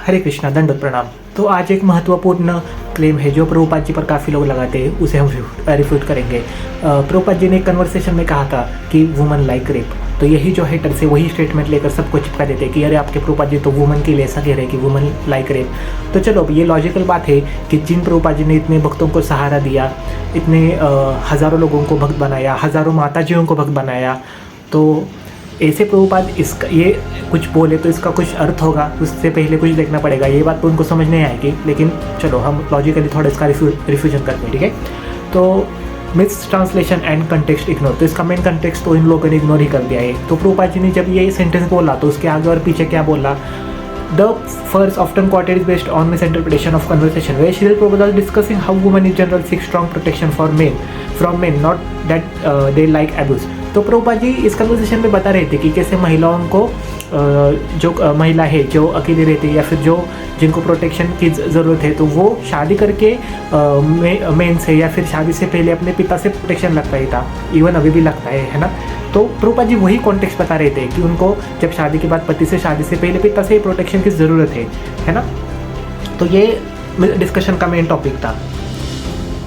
हरे कृष्णा, दंडवत प्रणाम। तो आज एक महत्वपूर्ण क्लेम है जो प्रभुपाद जी पर काफ़ी लोग लगाते हैं, उसे हम रिफ्यूट करेंगे। प्रभुपाद जी ने एक कन्वर्सेशन में कहा था कि वुमन लाइक रेप। तो यही जो हेटर्स है वही स्टेटमेंट लेकर सबको चिपका देते हैं कि अरे आपके प्रभुपाद जी तो वुमन के लिए ऐसा कह रहे हैं कि वुमन लाइक रेप। तो चलो, ये लॉजिकल बात है कि जिन प्रभुपाद जी ने इतने भक्तों को सहारा दिया, इतने हज़ारों लोगों को भक्त बनाया, हज़ारों माताजियों को भक्त बनाया, तो ऐसे प्रभुपाद इसका ये कुछ बोले तो इसका कुछ अर्थ होगा, उससे पहले कुछ देखना पड़ेगा। ये बात तो उनको समझ नहीं आएगी, लेकिन चलो हम लॉजिकली थोड़ा इसका रिफ्यूजन करते हैं, ठीक है। तो miss translation and context ignore, तो इसका मेन कंटेक्स्ट तो इन लोगों ने इग्नोर ही कर दिया है। तो प्रभुपाद जी ने जब ये सेंटेंस बोला तो उसके आगे और पीछे क्या बोला, The verse often quoted is based on misinterpretation of conversation, where Srila Prabhupada was discussing how women in general seek strong protection from men, not that they like abuse. तो प्रभुपाद जी इस कन्वर्सेशन में बता रहे थे कि कैसे महिलाओं को जो महिला है जो अकेली रहती है या फिर जो जिनको प्रोटेक्शन की ज़रूरत है, तो वो शादी करके मेन से या फिर शादी से पहले अपने पिता से प्रोटेक्शन लगता ही था, इवन अभी भी लगता है ना। तो प्रभुपाद जी वही कॉन्टेक्स्ट बता रहे थे कि उनको जब शादी के बाद पति से, शादी से पहले पिता से प्रोटेक्शन की ज़रूरत है ना। तो ये डिस्कशन का मेन टॉपिक था।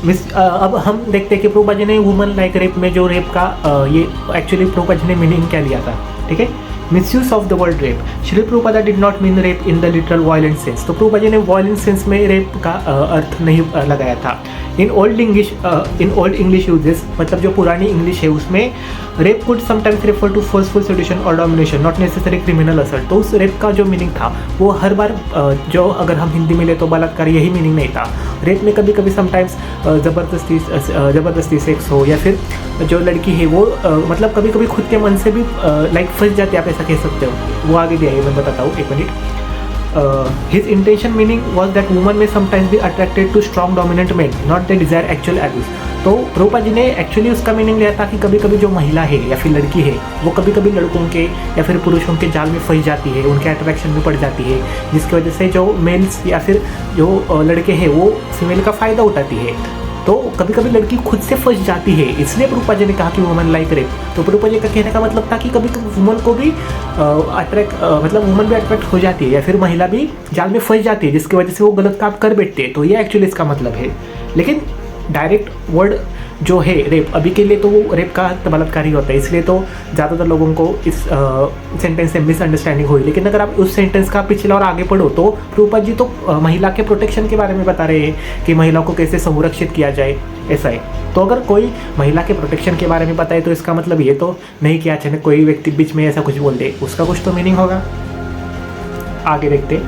अब हम देखते हैं कि प्रभुपाद जी ने वुमन लाइक रेप में जो रेप का ये एक्चुअली प्रभुपाद जी ने मीनिंग क्या लिया था, ठीक है। Misuse of the word rape, Shri Prabhupada did not mean rape in the literal violent sense. तो प्रभुपाद जी ने वायलेंट सेंस में रेप का अर्थ नहीं लगाया था। इन ओल्ड इंग्लिश यूजेस, मतलब जो पुरानी इंग्लिश है उसमें rape could sometimes refer to forceful seduction और domination, not necessary criminal assault. तो उस रेप का जो मीनिंग था वो हर बार जो अगर हम हिंदी में ले तो बलात्कार, यही मीनिंग नहीं था। रेप में कभी कभी समटाइम्स ज़बरदस्ती सेक्स हो, या फिर जो लड़की है वो मतलब कभी कभी खुद के मन से भी लाइक फंस जाती है, आप ऐसा कह सकते हो। वो आगे दिया है, मैं बताता हूँ, एक minute. His intention meaning was that women may sometimes be attracted to strong dominant men, not they desire actual abuse. तो प्रभुपाद जी ने एक्चुअली उसका मीनिंग लिया था कि कभी कभी जो महिला है या फिर लड़की है वो कभी कभी लड़कों के या फिर पुरुषों के जाल में फंस जाती है, उनके अट्रैक्शन में पड़ जाती है, जिसकी वजह से जो मेल्स या फिर जो लड़के हैं वो फीमेल का फ़ायदा उठाती है। तो कभी कभी लड़की खुद से फंस जाती है, इसलिए प्रभुपाद जी ने कहा कि वुमन लाइक रेप। तो प्रभुपाद जी का कहने का मतलब था कि कभी कभी वुमन को भी मतलब वुमन भी अट्रैक्ट हो जाती है या फिर महिला भी जाल में फंस जाती है, जिसकी वजह से वो गलत काम कर बैठते हैं। तो ये एक्चुअली इसका मतलब है। लेकिन डायरेक्ट वर्ड जो है रेप, अभी के लिए तो वो रेप का बलात्कार ही होता है, इसलिए तो ज़्यादातर लोगों को इस सेंटेंस से मिसअंडरस्टैंडिंग हुई। लेकिन अगर आप उस सेंटेंस का पिछला और आगे पढ़ो तो प्रभुपाद जी तो महिला के प्रोटेक्शन के बारे में बता रहे हैं कि महिलाओं को कैसे संरक्षित किया जाए, ऐसा है। तो अगर कोई महिला के प्रोटेक्शन के बारे में बताए तो इसका मतलब ये तो नहीं कि अचानक कोई व्यक्ति बीच में ऐसा कुछ बोल दे, उसका कुछ तो मीनिंग होगा। आगे देखते।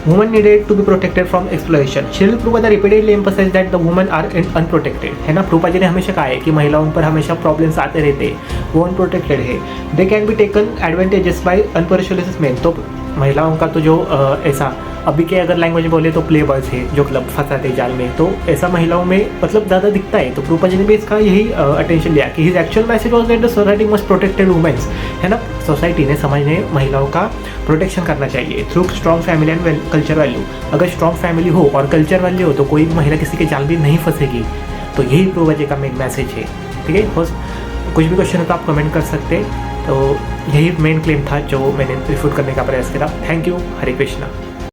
Women needed to be protected from exploitation. Srila Prabhupada repeatedly emphasized that the women are unprotected. है ना, प्रभुपाद जी ने हमेशा कहा है कि महिलाओं पर हमेशा प्रॉब्लम्स आते रहते हैं, वो अनप्रोटेक्टेड है। They can be taken advantages by unpartial men. तो महिलाओं का तो जो ऐसा अभी के अगर लैंग्वेज बोले तो प्ले बॉयज है जो क्लब फंसाते जाल में, तो ऐसा महिलाओं में मतलब ज़्यादा दिखता है। तो प्रभुपाद जी ने भी इसका यही अटेंशन लिया कि his actual message was that the society must protected womens, है ना। सोसाइटी ने, समाज ने महिलाओं का प्रोटेक्शन करना चाहिए through strong family and culture value. अगर स्ट्रॉन्ग फैमिली हो और कल्चर वैल्यू हो तो कोई भी महिला किसी के जाल में नहीं फंसेगी। तो यही प्रभुपाद जी का मेन मैसेज है, ठीक है। कुछ भी क्वेश्चन हो तो आप कमेंट कर सकते हैं। तो यही मेन क्लेम था जो मैंने रिफ्यूट करने का प्रयास करा। Thank you. हरे कृष्णा।